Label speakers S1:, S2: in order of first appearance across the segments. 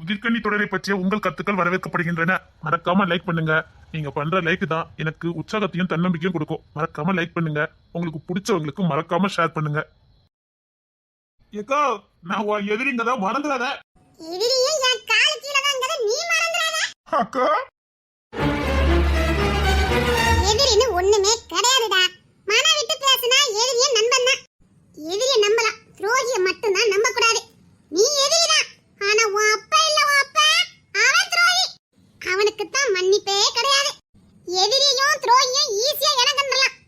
S1: முதிர்கண்ணி தொடரை பற்றிய உங்கள் கருத்துக்கள் வரவேற்கப்படுகின்றன. மறக்காம லைக் பண்ணுங்க. நீங்க பண்ற லைக் தான் எனக்கு உற்சாகத்தையும் தன்னம்பிக்கையும் கொடுக்கும். மறக்காம லைக் பண்ணுங்க. உங்களுக்கு பிடிச்சவங்களுக்கு மறக்காம ஷேர் பண்ணுங்க. ஏக்கா, நான் உன் எதிரிங்க தான், மறந்துடாத.
S2: எதிரியே என் கால் கீழ தான்ங்கற, நீ மறந்துடாத.
S1: அக்கா,
S2: எதிரின்னு ஒண்ணுமே கிடையாதுடா. மன விட்டு பேசினா எதிரியே நண்பன் தான். எதிரியை நம்பலாம், துரோகியை மட்டும் தான் நம்ப கூடாது. நீ எதிரிதான், ஆனா உன் அப்பா இல்ல, உன் அப்பா அவன் துரோகி. அவனுக்கு தான் மன்னிப்பே கிடையாது. எதிரியையும் துரோகியும் ஈஸியா இனங்கண்டலாம்.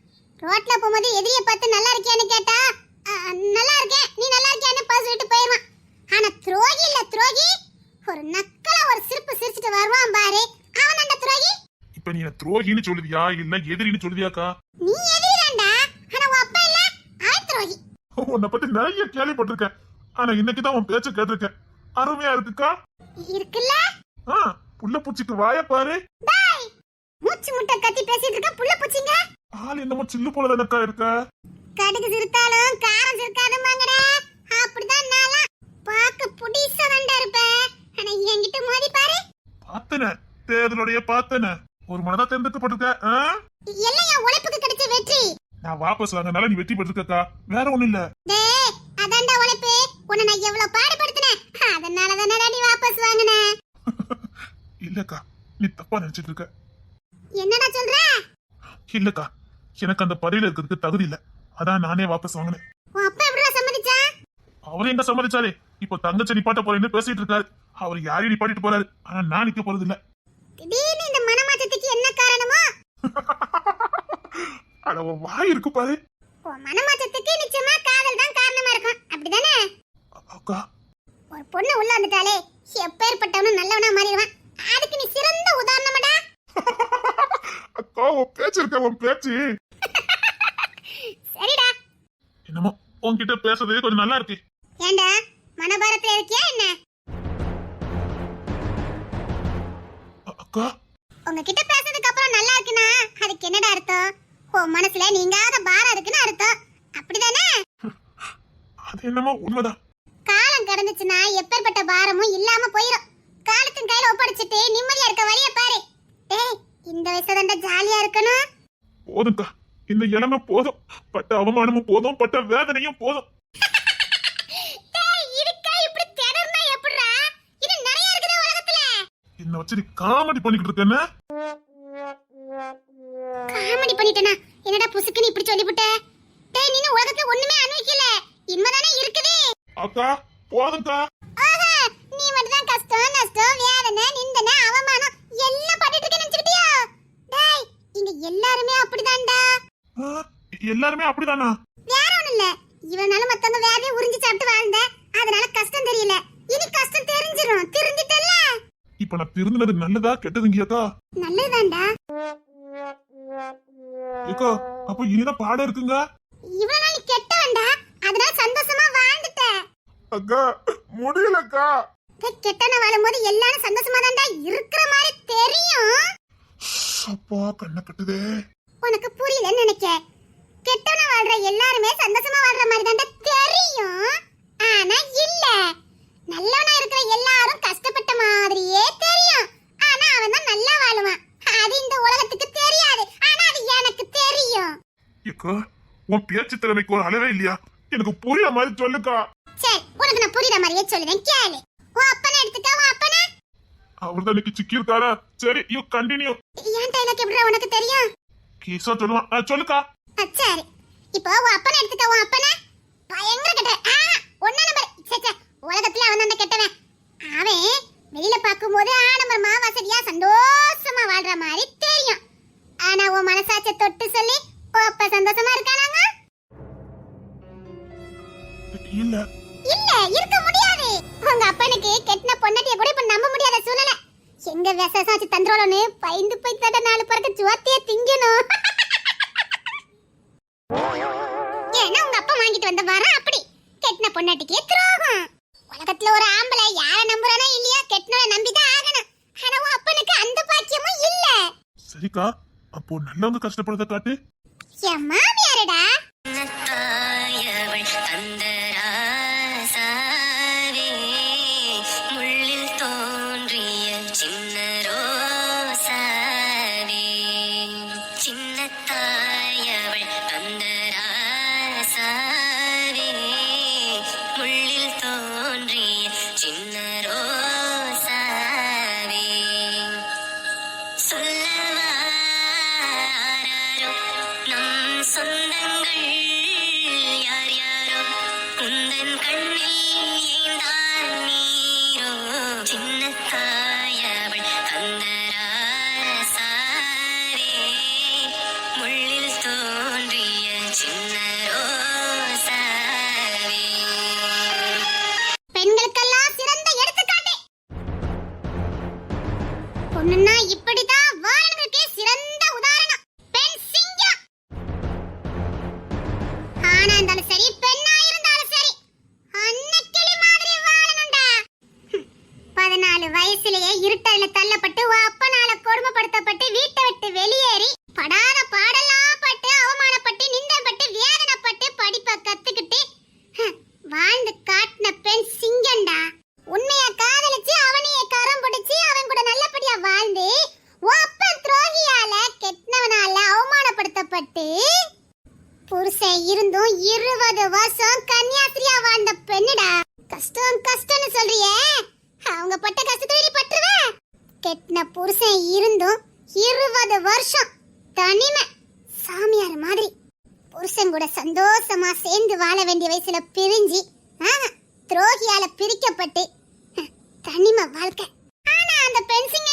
S2: ரோட்ல போகும்போது எதிரியை பார்த்து நல்லா இருக்கியான்னு கேட்டா நல்லா இருக்கேன், நீ நல்லா இருக்கியான்னு சொல்லிட்டு போயிடுவான். ஆனா துரோகி இல்ல, துரோகி ஒரு நக்கலா ஒரு சிரிப்பு சிரிச்சிட்டு வருவான் பாரு, அவன் அந்த துரோகி.
S1: இப்ப நீ துரோகின்னு சொல்லுதியா இல்ல எதிரின்னு சொல்லுதியாக்கா?
S2: நீ எதிரிதான்டா, ஆனா உன் அப்பா இல்ல, அவன் துரோகி.
S1: உன்னை பத்தி நிறைய கேள்விப்பட்டிருக்கேன், ஆனா இன்னைக்குதான் உன் பேச்ச கேட்டிருக்கேன். அருமையா இருக்குக்கா.
S2: இருக்குல்ல?
S1: புள்ள பூச்சிக்கு வாய பாரு.
S2: டேய், மூச்சு முட்டை கத்தி பேசிட்டு இருக்க புள்ள பூச்சிங்க.
S1: ஆள் என்னமோ சில்லு போல தானக்கா இருக்க.
S2: கடுகு சிரித்தாலும் காரம் சிரிக்காதுமாங்கடா. அப்படிதான் நான்லாம் பாக்க புடிசா தான்டா இருப்பேன். ஆனா என்கிட்ட மோதி பாரு.
S1: பார்த்தன தேர்தலுடைய பார்த்தன ஒரு மனதா தேர்ந்தெடுக்கப்பட்டிருக்க.
S2: எல்லாம் என் உழைப்புக்கு கிடைச்ச வெற்றி.
S1: நான் வாபஸ் வாங்கனால நீ வெற்றி பெற்றிருக்கா, வேற ஒண்ணும் இல்ல.
S2: டேய், அதான்டா உழைப்பு. உன்னை நான் எவ்வளவு பாடுபடுத்தினேன், அதனால தானடா நீ வாபஸ் வாங்குன.
S1: இல்லக்கா, நீ தப்பா நினைச்சிட்டு இருக்க.
S2: என்னடா சொல்ற?
S1: இல்லக்கா, எனக்கு அந்த பதவியில இருக்கிறதுக்கு தகுதி இல்ல, அதான் நானே வாபஸ் வாங்கினேன்.
S2: உன் அப்பா எப்படிடா சம்மதிச்சா?
S1: அவரு எங்க சம்மதிச்சாரு? இப்போ தங்கச்சி நிப்பாட்ட போறேன்னு பேசிட்டு இருக்காரு. அவர் யாரையும் நிப்பாட்டிட்டு போறாரு, ஆனா நான் நிக்க போறது இல்ல.
S2: திடீர்னு இந்த மனமாற்றத்துக்கு என்ன காரணமோ?
S1: அட உன் வாய் இருக்கு பாரு.
S2: உன் மனமாற்றத்துக்கு நிச்சயமா காதல் தான் காரணமா இருக்கும், அப்படிதானே?
S1: அக்கா,
S2: ஒரு பொண்ணு உள்ள வந்துட்டாலே எப்பேற்பட்டவனும் நல்லவனா மாறிடுவான். அதுக்கு நீ சிறந்த உதாரணமாடா.
S1: அக்கா, உன் பேச்சு இருக்க, உன் பேச்சு.
S2: சரிடா.
S1: என்னமோ உன்கிட்ட பேசுறது கொஞ்சம் நல்லா இருக்கு.
S2: ஏண்டா, மனபாரத்துல இருக்கியா என்ன?
S1: அக்கா,
S2: உங்ககிட்ட பேசுறதுக்கு அப்புறம் நல்லா இருக்குன்னா அதுக்கு என்னடா அர்த்தம்? உன் மனசுல நீங்காத பாரம் இருக்குன்னு அர்த்தம், அப்படிதானே?
S1: அது என்னமோ உண்மைதான்.
S2: காலம் கடந்துச்சுன்னா எப்பேற்பட்ட பாரமும் இல்லாம போயிடும். காலத்தின் கையில ஒப்படைச்சிட்டு நிம்மதியா இருக்க வழிய பாரு. டேய், இந்த வயசுல தான் ஜாலியா இருக்கணும்.
S1: போதும்க்கா, இந்த இளமை போதும். பட்ட அவமானமும் போதும், பட்ட வேதனையும் போதும்.
S2: டேய், இதுக்கா இப்படி திணறனா எப்படிடா? இது நிறைய இருக்குதே உலகத்துல.
S1: என்ன வச்சு நீ காமெடி பண்ணிக்கிட்டு இருக்கேன்னு?
S2: காமெடி பண்ணிட்டேனா? என்னடா புசுக்குன்னு இப்படி சொல்லிவிட்ட? டேய், நீ உலகத்துல ஒண்ணுமே அனுபவிக்கல, இன்மதானே இருக்குது.
S1: அக்கா, போதும்க்கா.
S2: ஆஹா, நீ மட்டும் தான் கஷ்டம், நஷ்டம், வேதனை, நிந்தனை, அவமானம் எல்லாம் பட்டுட்டு இருக்க நினைச்சிட்டியா? டேய், இங்க எல்லாருமே அப்படிதான்டா.
S1: எல்லாருமே அப்படிதானா?
S2: வேற ஒண்ணும் இல்ல, இவ்வளவு நாள் மத்தவங்க வேலையை உறிஞ்சி சாப்பிட்டு வாழ்ந்த, அதனால கஷ்டம் தெரியல. இனி கஷ்டம் தெரிஞ்சிரும், திருந்திட்டல்ல.
S1: இப்ப நான் திருந்தினது நல்லதா கெட்டதுங்கக்கா?
S2: நல்லதுதான்டா.
S1: ஏக்கா, அப்ப இனிதான் பாடம் இருக்குங்க.
S2: இவ்வளவு நாள் நீ கெட்டவன்டா, அதனால சந்தோஷமா வாழ்ந்துட்ட.
S1: அக்கா, முடியலக்கா.
S2: கெட்டவன வாழும்போது எல்லாரும் சந்தோஷமா தான்டா இருக்கிற மாதிரி தெரியும்.
S1: அப்பா, கண்ணை கட்டுதே.
S2: உனக்கு புரியலன்னு நினைக்க. கெட்டவன வாழ்ற எல்லாருமே சந்தோஷமா வாழ்ற மாதிரி தான்டா தெரியும், ஆனா இல்ல. நல்லவனா இருக்கிற எல்லாரும் கஷ்டப்பட்ட மாதிரியே தெரியும், ஆனா அவன் தான் நல்லா வாழுவான். அது இந்த உலகத்துக்கு தெரியாது, ஆனா அது எனக்கு தெரியும்.
S1: ஏக்கா, உன் பேச்சு திறமைக்கு ஒரு அளவே இல்லையா? எனக்கு புரியுற மாதிரி சொல்லுக்கா.
S2: சரி, உனக்கு நான் புரியுற மாதிரியே சொல்லுவேன், கேளு. உன் அப்பனை எடுத்துக்க. உன் அப்பனை
S1: அவர்தான் இன்னைக்கு சிக்கி இருக்காரா? சரி, யூ கண்டினியூ.
S2: ஏன் டைலாக் எப்படிடா உனக்கு தெரியும்?
S1: கீசா சொல்லுவான், சொல்லுக்கா.
S2: சரி, இப்போ உன் அப்பனை எடுத்துக்க. உன் அப்பனை பயங்கர கெட்டவன். ஒன்னா நம்பர். சே, உலகத்துல அவன் தான் கெட்டவன். அவன் வெளியில பார்க்கும்போது ஆடம்பரமா வசதியா சந்தோஷமா வாழ்ற மாதிரி தெரியும், ஆனா உன் மனசாட்சியை தொட்டு சொல்லி உன் அப்பா சந்தோஷமா இருக்கானாங்க?
S1: இல்ல
S2: இல்ல, இருக்க முடியாது. உங்க அப்பனுக்கு கெட்டின பொண்டாட்டிய கூட இப்ப நம்ப முடியாத சூழ்நிலை. எங்க விசேஷாச்சு தந்துரோலன்னு பயந்து போய் தட 4 பறக்க ஜுவாத்திய திங்கணும். ஏன்னா உங்க அப்பா வாங்கிட்டு வந்த வாரம் அப்படி கெட்டின பொண்டாட்டிக்கே துரோகம். உலகத்துல ஒரு ஆம்பளை யார நம்புறானோ இல்லையா, கெட்டினவளை நம்பிதான் ஆகணும். ஆனா உன் அப்பனுக்கு அந்த பாக்கியமும் இல்ல.
S1: சரிக்கா, அப்போ நல்லவங்க கஷ்டப்படுறத காட்டு.
S2: என் மாமியாரடா.
S3: தந்த ராசாவே முள்ளில் தோ சின்ன தாயவள் தந்தரார சாரே முள்ளில் தோன்றிய சின்ன ரோசாவே.
S2: பெண்களுக்கெல்லாம் சிறந்த எடுத்துக்காட்டு. பொண்ணுன்னா இப்படிதான் வாழணுங்களுக்கே சிறந்த உதாரணம். பெண் சிங்கம். ஆனா இருந்தாலும் சரி, பெண்ணா இருந்தாலும் சரி, அன்னக்கிளி மாதிரி வாழணும்டா. 14 வயசுலயே இருட்டல தள்ளப்பட்டு அப்பனால கொடுமைப்படுத்தப்பட்டு வீட்டை விட்டு வெளியேறி படாத பாடலாம் பட்டு அவமானப்பட்டு நிந்தப்பட்டு வேதனைப்பட்டு படிப்பை கத்துக்கிட்டு வாழ்ந்து காட்டின பெண் சிங்கண்டா. உண்மையா காதலிச்சு அவனையே கரம் பிடிச்சு அவன் கூட நல்லபடியா வாழ்ந்து உன் அப்பன் துரோகியால கெட்டவனால அவமானப்படுத்தப்பட்டு புருஷன் இருந்தும் 20 வருஷம் கன்னியாஸ்திரியா வாழ்ந்த பெண்ணுடா. கஷ்டம் கஷ்டம்னு சொல்றியே, அவங்க பட்ட கஷ்டத்தை நீ பற்றுவ? கெட்டின புருஷன் இருந்தும் 20 வருஷம் தனிமை சாமியார் மாதிரி புருஷன் கூட சந்தோஷமா சேர்ந்து வாழ வேண்டிய வயசுல பிரிஞ்சு துரோகியால பிரிக்கப்பட்டு தனிமை வாழ்க்கை. ஆனா அந்த பென்சிங்க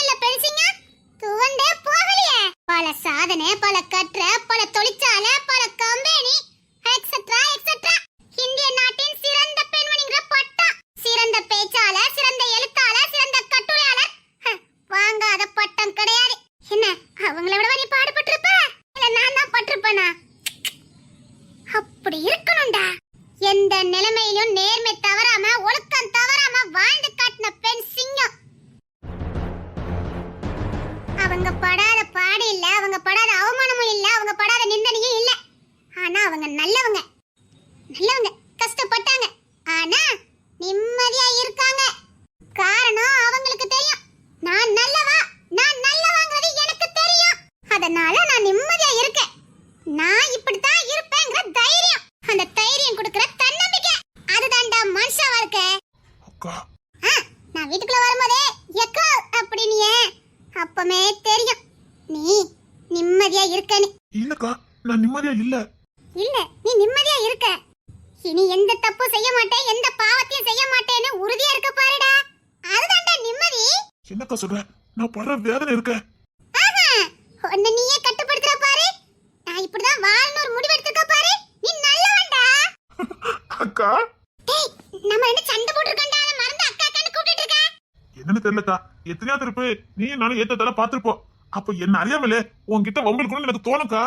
S2: துவண்டே போகலையே. பல சாதனை, பல கற்ற, பல தொழிற்சாலை, பல கம்பெனி எக்ஸெட்ரா எக்ஸெட்ரா. இந்திய நாட்டின் சிறந்த பெண்மணிங்கிற பட்டம், சிறந்த பேச்சாளர், சிறந்த எழுத்தாளர், சிறந்த கட்டுரையாளர் வாங்காத பட்டம் கிடையாது. என்ன அவங்கள விட நீ பாடுபட்டிருப்ப? இல்ல நான் தான் பட்டிருப்பேனா? அப்படி இருக்கணும்டா. எந்த நிலைமையிலும் நேர்மை தவறாம ஒழுக்கம் தவறாம வாழ்ந்து காட்டின பெண் சிங்கம். அவங்க படாத பாடு இல்ல, அவங்க படாத அவமானமும் இல்ல, அவங்க படாத நிந்தனையும் இல்ல. ஆனா அவங்க நல்லவங்க, நல்லவங்க. கஷ்டப்பட்டாங்க, ஆனா நிம்மதியா இருக்காங்க. காரணம் அவங்களுக்கு தெரியும், நான் நல்லவாங்கிறது எனக்கு தெரியும். அதனால நான் நிம்மதியா இருக்கேன். நான் இப்படித்தான் இருப்பேங்கிற தைரியம், அந்த தைரியம் கொடுக்கிற தன்னம்பிக்கை, அதுதான்டா மனுஷ வாழ்க்கை.
S1: அக்கா,
S2: நான் வீட்டுக்குள்ள வரும்போதே எக்கோ அப்படினியே அப்பமே தெரியும் நீ நிம்மதியா இருக்கேன்னு.
S1: இல்லக்கா, நான் நிம்மதியா இல்ல.
S2: இல்ல, நீ நிம்மதியா இருக்க. இனி எந்த தப்பு செய்ய மாட்டேன், எந்த பாவத்தையும் செய்ய மாட்டேன்னு உறுதியா இருக்க பாருடா. அதுதான்டா நிம்மதி.
S1: என்னக்கா சொல்ற? நான் படுற வேதனை இருக்க.
S2: உன்னை நீயே கட்டுப்படுத்துற பாரு. நான் இப்படிதான் வாழணும் ஒரு முடிவு எடுத்துக்க பாரு. நீ நல்லவன்டா.
S1: அக்கா,
S2: டேய், நம்ம என்ன சண்டை போட்டுருக்கோம்டா, அதை மறந்து அக்கா அக்கான்னு கூப்பிட்டு இருக்க.
S1: என்னன்னு தெரியலக்கா, எத்தனையா திருப்பு நீ நானும் ஏத்ததால பாத்துருப்போம். அப்ப என்ன அறியாமலே உன்கிட்ட வம்பிருக்கணும்னு எனக்கு தோணுக்கா.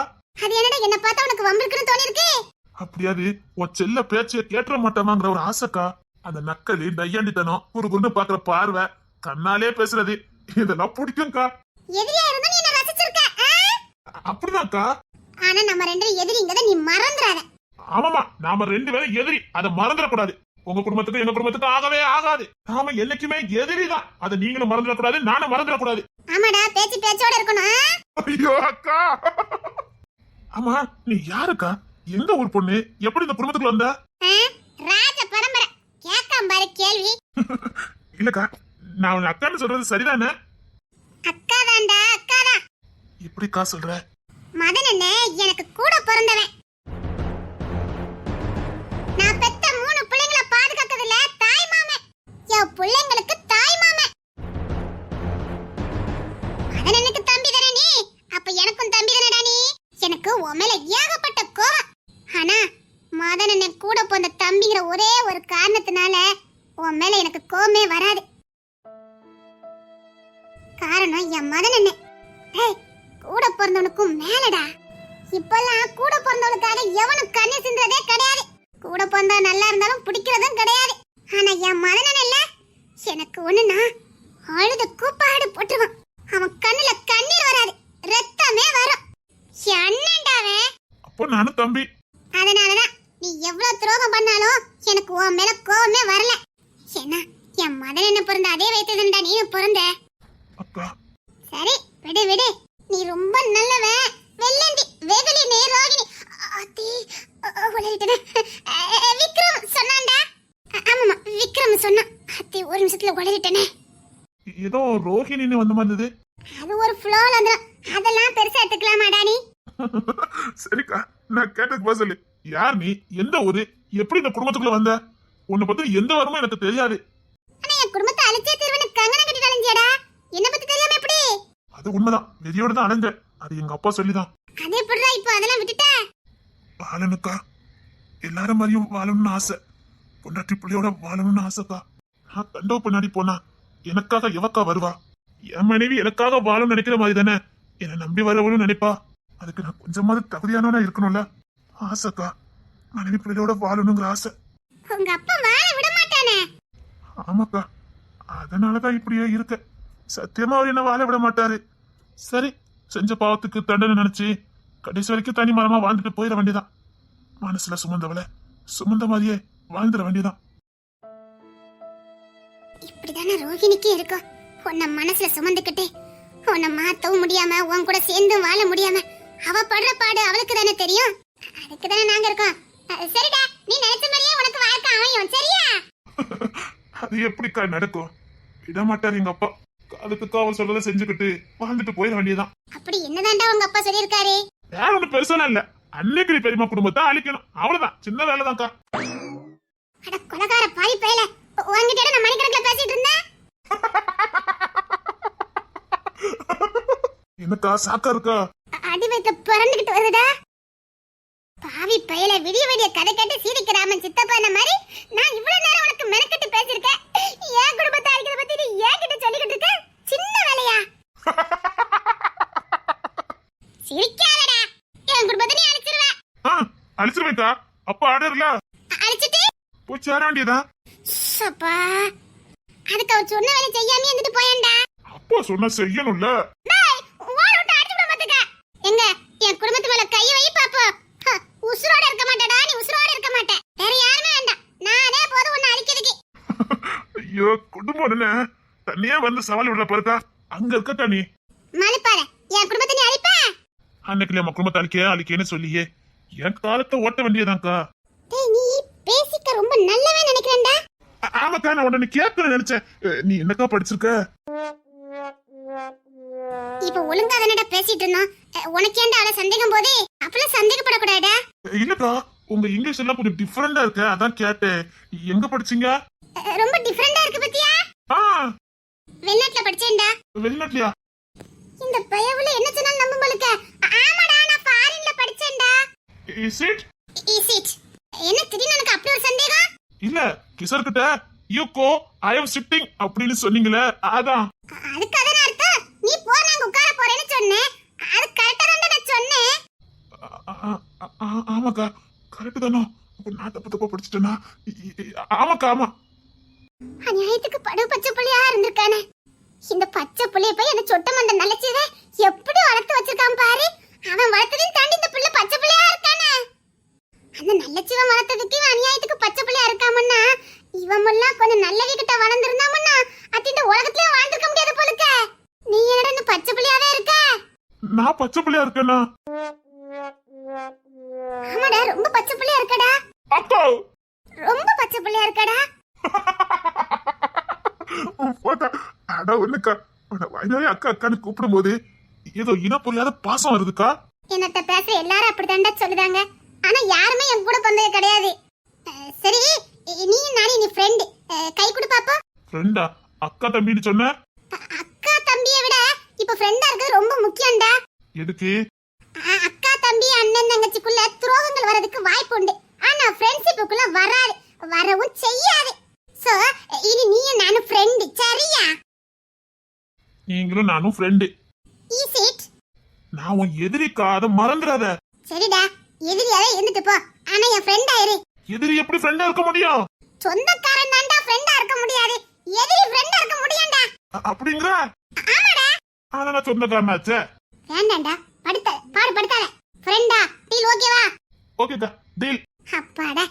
S2: அது என்னடா என்ன பார்த்தா உனக்கு வம்பிருக்குன்னு தோணி இருக்கு?
S1: அப்படியாது உன் செல்ல பேச்சைய கேட்டுற மாட்டேமாங்கிற ஒரு ஆசைக்கா. அந்த நக்கலி நையாண்டித்தனம், குறுகுறுன்னு பாக்குற பார்வை, கண்ணாலே பேசுறது, இதெல்லாம் பிடிக்கும்க்கா.
S2: எதிரியா இருந்தா நீ என்ன ரசிச்சிருக்க.
S1: அப்படிதான்க்கா.
S2: ஆனா நம்ம ரெண்டு எதிரிங்கத நீ மறந்துடாத.
S1: ஆமாமா, நாம 2 பேரும் எதிரி, அதை மறந்துடக்கூடாது. உங்க குடும்பத்துக்கு எங்க குடும்பத்துக்கு ஆகவே ஆகாது. நாம என்னைக்குமே எதிரிதான், அதை நீங்களும் மறந்துடக்கூடாது, நானும் மறந்துடக்கூடாது.
S2: ஆமாடா, பேச்சு பேச்சோட இருக்கணும்.
S1: ஐயோ அக்கா. ஆமா, நீ யாருக்கா? எந்த ஊர் பொண்ணு? எப்படி இந்த குடும்பத்துக்குள்ள வந்த?
S2: ராஜ பரம்பரை. கேட்காம பாரு கேள்வி.
S1: இல்லக்கா, நான் உன் அக்கான்னு சொல்றது சரிதானே?
S2: அக்காதான்டா, அக்காதான்.
S1: எப்படிக்கா சொல்ற?
S2: மதன் என்ன எனக்கு கூட பிறந்தவன். நான் பெத்த 3 பிள்ளைங்களை பாதுகாக்கிறதுல தாய் மாமன். என் பிள்ளைங்களுக்கு தாய் மாமன். மதன் எனக்கு தம்பி தானே நீ, அப்ப எனக்கும் தம்பி தானடா நீ. எனக்கு உன் மேல ஏகப்பட்ட கோவம். ஆனா மதன் என்ன கூட பிறந்த தம்பிங்கிற ஒரே ஒரு காரணத்தினால உன் மேல எனக்கு கோவமே வராது. காரணம் என் மதன் என்ன. கூட பிறந்தவனுக்கும் மேலடா. இப்பெல்லாம் கூட பிறந்தவனுக்காக எவனும் கண்ணு சிந்துறதே கிடையாது. கூட பிறந்தா நல்லா இருந்தாலும் பிடிக்கிறதும் கிடையாது. ஆனா என் மதனன் இல்ல, எனக்கு ஒண்ணுனா அழுது கூப்பாடு போட்டுருவான். அவன் கண்ணுல கண்ணீர் வராது, ரத்தமே வரும். அண்ணன்டாவே.
S1: அப்போ நானும் தம்பி.
S2: அதனாலதான் நீ எவ்வளவு துரோகம் பண்ணாலும் எனக்கு உன் மேல கோவமே வரல. ஏன்னா என் மதன் என்ன பிறந்த அதே வயசுதான்டா நீயும் பிறந்த.
S1: அக்கா,
S2: சரி விடு விடு, நீ ரொம்ப நல்லவன். வெள்ளந்தி வெகுளி நே ரோகிணி அத்தி உளறிட்டனே. விக்ரம் சொன்னான்டா. ஆமாமா, விக்ரம் சொன்னான். அத்தி ஒரு நிமிஷத்துல உளறிட்டனே.
S1: ஏதோ ரோஹிணின்னு வந்த மாதிரி இருந்தது.
S2: அது ஒரு ஃப்ளோல வந்துடும், அதெல்லாம் பெருசா எடுத்துக்கலாமாடா நீ?
S1: சரிக்கா, நான் கேட்டதுக்கு பதில் சொல்லு. யார் நீ? எந்த ஊரு? எப்படி இந்த குடும்பத்துக்குள்ள வந்த? உன்னை பத்தி எந்த வரமும் எனக்கு தெரியாது.
S2: ஆனா என் குடும்பத்தை அழிச்சே தீர்வுன்னு
S1: அது உண்மைதான். வெறியோட தான் அலைஞ்சேன். அது எங்க அப்பா சொல்லிதான்.
S2: அது எப்படிடா இப்போ அதெல்லாம் விட்டுட்ட?
S1: வாழணுக்கா, எல்லாரும் மாதிரியும் வாழணும்னு ஆசை. பொண்டாட்டி பிள்ளையோட வாழணும்னு ஆசைக்கா. நான் கண்டோ பின்னாடி போனா எனக்காக எவக்கா வருவா? என் மனைவி எனக்காக வாழும் நினைக்கிற மாதிரி தானே என்னை நம்பி வரவளும் நினைப்பா. அதுக்கு நான் கொஞ்சமாவது தகுதியானவனா இருக்கணும்ல. ஆசைக்கா, மனைவி பிள்ளையோட வாழணுங்கிற ஆசை.
S2: உங்க அப்பா வாழ விட மாட்டானே.
S1: ஆமாக்கா, அதனாலதான் இப்படியே இருக்க. சத்தியமா அவர் என்ன வாழ விட மாட்டாரு. சரி, செஞ்ச பாவத்துக்கு தண்டனை நினைச்சு கடைசி வரைக்கும் தனி மரமா வாழ்ந்துட்டு போயிட வேண்டியதான். மனசுல சுமந்தவளை சுமந்த மாதிரியே வாழ்ந்துட வேண்டியதான்.
S2: இப்படிதானே ரோஹிணிக்கு இருக்கும். உன்னை மனசுல சுமந்துக்கிட்டு உன்னை மாத்தவும் முடியாம உன் கூட சேர்ந்து வாழ முடியாம அவ படுற பாடு அவளுக்கு தானே தெரியும். அதுக்கு தானே நாங்க இருக்கோம். சரிடா, நீ நினைச்ச மாதிரியே உனக்கு வாழ்க்கை அமையும். சரியா?
S1: அது எப்படிக்கா நடக்கும்? விட மாட்டாரு எங்க அப்பா. அதுக்கு காவல் சொல்றதை செஞ்சுக்கிட்டு வாழ்ந்துட்டு போயிட வேண்டியதான்.
S2: அப்படி என்னதான்டா உங்க அப்பா சொல்லியிருக்காரு?
S1: வேற ஒண்ணு பெருசாலாம் இல்ல. அன்னைக்கு பெரியமா குடும்பத்தை அழிக்கணும், அவ்வளவுதான். சின்ன வேலைதான்க்கா.
S2: அட கொலகார பாவி பயல, உன்கிட்ட நான் மணிக்கணக்கில் பேசிட்டு இருந்தேன்.
S1: என்னக்கா சாக்கா இருக்கா?
S2: அடி வைக்க பிறந்துகிட்டு வருதுடா. பாவி பயல, விடிய விடிய கதை கேட்டு சீரிக்கிறாமன் சித்தப்பான மாதிரி நான் இவ்வளவு நேரம் உனக்கு மெனக்கட்டு பேசியிருக்கேன். ஏன் குடும்பத்தை அழிக்கிறத பத்தி நீ ஏன் கிட்ட சொல்லிக்கிட்டு இருக்க? சின்ன வேலையா? சிரிக்காதடா. என் குடும்பத்தை நீ அழிச்சிருவ.
S1: அழிச்சிருவேக்கா. அப்பா ஆர்டர்ல
S2: அழிச்சிட்டு
S1: போய் சேர வேண்டியதா.
S2: அப்பா, அதுக்கு அவர் சொன்ன வேலை செய்யாம இருந்துட்டு போயேன்டா.
S1: அப்பா சொன்னா செய்யணும்ல.
S2: எங்க என் குடும்பத்து மேல கைய வை பாப்போம். உசுரோட இருக்க மாட்டடா, நீ உசுரோட இருக்க மாட்ட. வேற யாருமே வேண்டாம், நானே போதும் உன்னை அழிக்கிறதுக்கு.
S1: ஐயோ, குடும்பம் என்ன தனியா வந்து சவால் விட பாருக்கா. அங்க இருக்கக்கா நீ
S2: மலைப்பாரு, என் குடும்பத்தை நீ அழிப்ப.
S1: அன்னைக்கு நம்ம குடும்பத்தை அழிக்கேன்னு சொல்லியே என் காலத்தை ஓட்ட வேண்டியதான்க்கா.
S2: டேய், நீ பேசிக்க ரொம்ப நல்லவே நினைக்கிறேன்டா.
S1: ஆமாக்கா, நான் உடனே கேட்கணும்னு நினைச்சேன். நீ என்னக்கா படிச்சிருக்க?
S2: இப்ப ஒழுங்கா தானடா பேசிட்டு இருந்தோம். உனக்கு ஏன்டா அவளை சந்தேகம் போதே? அப்பலாம் சந்தேகப்படக்கூடாதா?
S1: இல்லக்கா, உங்க இங்கிலீஷ் எல்லாம் கொஞ்சம் டிஃபரெண்டா இருக்கு, அதான் கேட்டேன். எங்க படிச்சீங்க?
S2: ரொம்ப டிஃபரெண்டா இருக்கு பத்தியா? வெளிநாட்டுல படிச்சேன்டா.
S1: வெளிநாட்டுலயா?
S2: இந்த பயவுல என்ன சொன்னாலும் நம்ப மாட்டேங்க. ஆமாடா, நான் ஃபாரின்ல படிச்சேன்டா.
S1: Is it?
S2: என்ன திடீர்னு எனக்கு அப்படி ஒரு சந்தேகம்?
S1: இல்ல, கிஷோர் கிட்ட யூகோ ஐ அம் சிட்டிங் அப்படின்னு சொன்னீங்களே, அதான்.
S2: அதுக்கு அதான அர்த்தம்? நீ போ, நாங்க உட்கார போறேன்னு சொன்னேன். அது கரெக்டா தான் நான் சொன்னேன்.
S1: ஆமாக்கா, கரெக்ட் தானோ? நான் தப்பு படிச்சுட்டேனா? ஆமாக்கா, ஆமா.
S2: அநியாயத்துக்கு படு பச்சை புள்ளியா இருந்திருக்கானே. இந்த பச்சை புள்ளிய போய் என்ன சொட்ட மண்ட நல்லச்சத எப்படி வளர்த்து வச்சிருக்கான் பாரு. அவன் வளர்த்ததையும் தாண்டி இந்த புள்ள பச்சை புள்ளியா இருக்கானே. அந்த நல்லச்சிவன் வளர்த்ததுக்கு இவன் அநியாயத்துக்கு பச்சை புள்ளியா இருக்காமன்னா, இவன் எல்லாம் கொஞ்சம் நல்லவி கிட்ட வளர்ந்துருந்தாமன்னா அத்தி இந்த உலகத்திலே வாழ்ந்திருக்க முடியாது போலுக்க. நீ என்னடா இந்த பச்சை புள்ளியாவே இருக்க?
S1: நான் பச்சை புள்ளியா இருக்கேனா?
S2: ஆமாடா, ரொம்ப பச்சை புள்ளியா இருக்கடா.
S1: அக்கா,
S2: ரொம்ப பச்சை புள்ளியா இருக்கடா.
S1: அட ஒண்ணுக்கா, வயதாவே அக்கா அக்கான்னு கூப்பிடும் போது ஏதோ இன புரியாத பாசம் வருதுக்கா.
S2: என்னட்ட பேச எல்லாரும் அப்படித்தாண்டா சொல்லுதாங்க. ஆனா யாருமே என் கூட பந்தே கிடையாது. சரி, நீ நானே நீ ஃப்ரெண்ட். கை கொடு பாப்போம்.
S1: ஃப்ரெண்டா? அக்கா தம்பின்னு சொன்ன?
S2: அக்கா தம்பியை விட இப்ப ஃப்ரெண்டா இருக்கிறது ரொம்ப முக்கியம்டா.
S1: எதுக்கு?
S2: அக்கா தம்பி அண்ணன் தங்கச்சிக்குள்ள துரோகங்கள் வரதுக்கு வாய்ப்பு உண்டு. ஆனா ஃப்ரெண்ட்ஷிப்புக்குள்ள வராது, வரவும் செய்யாது. சோ இனி நீயும் நானும் ஃப்ரெண்ட். சரியா?
S1: நீங்களும் நானும் ஃப்ரெண்ட்.
S2: Is it?
S1: நான் உன் எதிரிக்கா, அதை மறந்துடாத.
S2: சரிடா, எதிரியாவே இருந்துட்டு போ. ஆனா என் ஃப்ரெண்டா இரு.
S1: எதிரி எப்படி ஃப்ரெண்டா இருக்க முடியும்?
S2: சொந்தக்காரன் தான்டா ஃப்ரெண்டா இருக்க முடியாது. எதிரி ஃப்ரெண்டா இருக்க முடியும்டா.
S1: அப்படிங்கற?
S2: ஆமாடா.
S1: ஆனா நான் சொந்தக்காரனாச்சே.
S2: வேண்டாம்டா, படுத்தாத. ஃப்ரெண்டா, டீல் ஓகேவா?
S1: ஓகேக்கா, டீல்.
S2: அப்பாடா,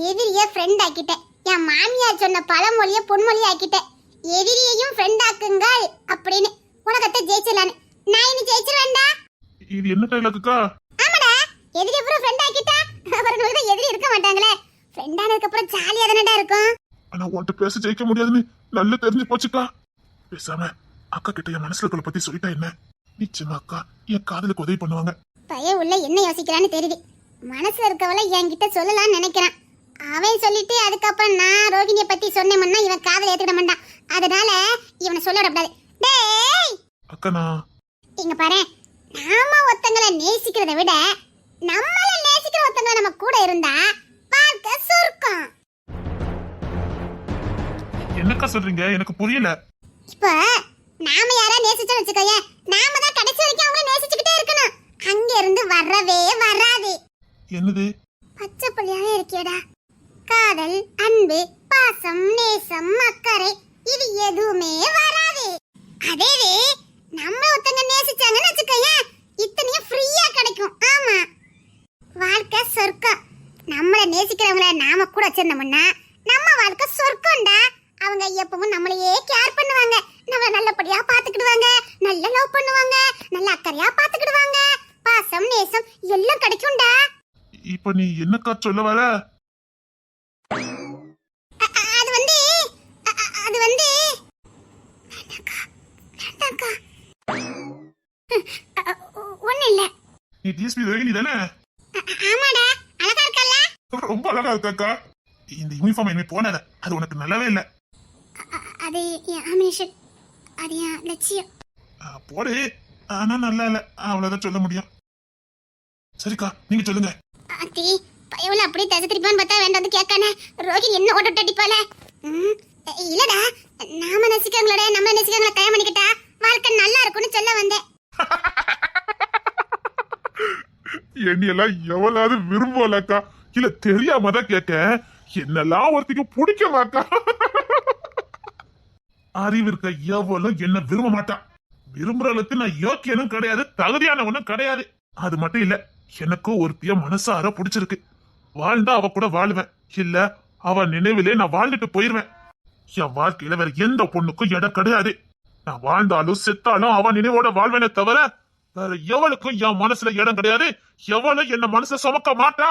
S2: எதிரியே ஃப்ரெண்ட் ஆக்கிட்டேன். என் மாமியார் சொன்ன பழமொழிய பொன்மொழி ஆக்கிட்டேன். எதிரியையும் ஃப்ரெண்ட் ஆக்குங்கள் அப்படின்னு. உலகத்தை ஜெயிச்சலான்னு நான் இனி ஜெயிச்சிருவேன்டா.
S1: இது என்ன டைலாக்குக்கா?
S2: ஆமாடா, எதிரி அப்புறம் ஃப்ரெண்ட் ஆக்கிட்டா அப்புறம் தான் எதிரி இருக்க மாட்டாங்களே. ஃப்ரெண்ட் ஆனதுக்கு அப்புறம் ஜாலியா தானடா இருக்கும்.
S1: ஆனா உன்கிட்ட பேச ஜெயிக்க முடியாதுன்னு நல்லா தெரிஞ்சு போச்சுக்கா. பேசாம அக்கா கிட்ட என் மனசுல இருக்கிற பத்தி சொல்லிட்டா என்ன? நிச்சயமா அக்கா என் காதலுக்கு உதவி பண்ணுவாங்க.
S2: பையன் உள்ள என்ன யோசிக்கிறான்னு தெரியுது. மனசுல இருக்கவளை என்கிட்ட சொல்லலாம்னு நினைக்கிறான். அவன் சொல்லிட்டு அதுக்கப்புறம் நான் ரோகிணியை பத்தி சொன்னேன்னா இவன் காதல் ஏத்துக்கிட மாட்டான். அதனால இவனை சொல்ல விடக்கூடாது. டேய்
S1: அக்கா, நான்
S2: இங்க பாரு, நாம ஒருத்தங்களை நேசிக்கிறதை விட நம்மள நேசிக்கிற ஒருத்தங்க நம்ம கூட இருந்தா வாழ்க்கை சொர்க்கம்.
S1: என்னக்கா சொல்றீங்க? எனக்கு புரியல.
S2: இப்ப நாம யாரா நேசிச்சோம் வச்சுக்கோயே, நாம தான் கடைசி வரைக்கும் அவங்கள நேசிச்சுக்கிட்டே இருக்கணும். அங்க இருந்து வரவே வராது.
S1: என்னது?
S2: பச்சை புள்ளியாவே இருக்கியடா. காதல், அன்பு, பாசம், நேசம், அக்கறை இது எதுவுமே வராது. அதேவே நம்ம ஒருத்தங்க நேசிச்சாங்கன்னு வச்சுக்கோயே, இத்தனையும் ஃப்ரீயா கிடைக்கும். ஆமா, வாழ்க்கை சொர்க்கம். நம்மள நேசிக்கிறவங்கள நாம கூட வச்சிருந்தோம்னா நம்ம வாழ்க்கை சொர்க்கம்டா. அவங்க எப்பவும் நம்மளையே கேர் பண்ணுவாங்க, நம்மள நல்லபடியா பாத்துக்கிடுவாங்க, நல்ல லவ் பண்ணுவாங்க, நல்ல அக்கறையா பாத்துக்கிடுவாங்க. பாசம், நேசம் எல்லாம் கிடைக்கும்டா.
S1: இப்ப நீ என்னக்கா சொல்ல வர?
S2: அது வந்து அது வந்து வேண்டாக்கா. ஒண்ணு இல்ல.
S1: நீ டிஎஸ்பி ரோகிணி தானே?
S2: ஆமாடா, அழகா இருக்கல்ல?
S1: ரொம்ப அழகா இருக்காக்கா. இந்த யூனிஃபார்ம் இனிமே போனத அது உனக்கு நல்லாவே இல்ல.
S2: அது என் ஆமினேஷன், அது என் லட்சியம்.
S1: போடு, ஆனா நல்லா இல்ல, அவ்வளவுதான் சொல்ல முடியும். சரிக்கா, நீங்க சொல்லுங்க.
S2: ஆத்தி பயவுல அப்படியே தசை திருப்பான்னு பார்த்தா வேண்டாம் கேட்கானே. ரோஹிணி என்ன ஓட்ட அடிப்பால? இல்லடா, நாம நேசிக்கிறவங்களோட நம்ம நேசிக்கிறவங்கள கல்யாணம் பண்ணிக்கிட்டா வாழ்க்கை நல்லா இருக்கும்னு சொல்ல வந்தேன்.
S1: என்னையெல்லாம் எவ்வளவு விரும்பலக்கா, இல்ல தெரியாம தான் கேட்க. என்னெல்லாம் ஒருத்திக்கு பிடிக்குமாக்கா? அறிவு இருக்க எவ்வளவு என்ன விரும்ப மாட்டான். விரும்புறதுக்கு நான் யோக்கியனும் கிடையாது, தகுதியானவனும் கிடையாது. அது மட்டும் இல்ல, எனக்கும் ஒருத்திய மனசார பிடிச்சிருக்கு. வாழ்ந்தா அவ கூட வாழ்வேன், இல்ல அவ நினைவிலே நான் வாழ்ந்துட்டு போயிருவேன். என் வாழ்க்கையில வேற எந்த பொண்ணுக்கும் இடம் கிடையாது. நான் வாழ்ந்தாலும் செத்தாலும் அவ நினைவோட வாழ்வேனே தவிர வேற எவளுக்கும் என் மனசுல இடம் கிடையாது. எவளும் என்ன மனசுல சுமக்க மாட்டா.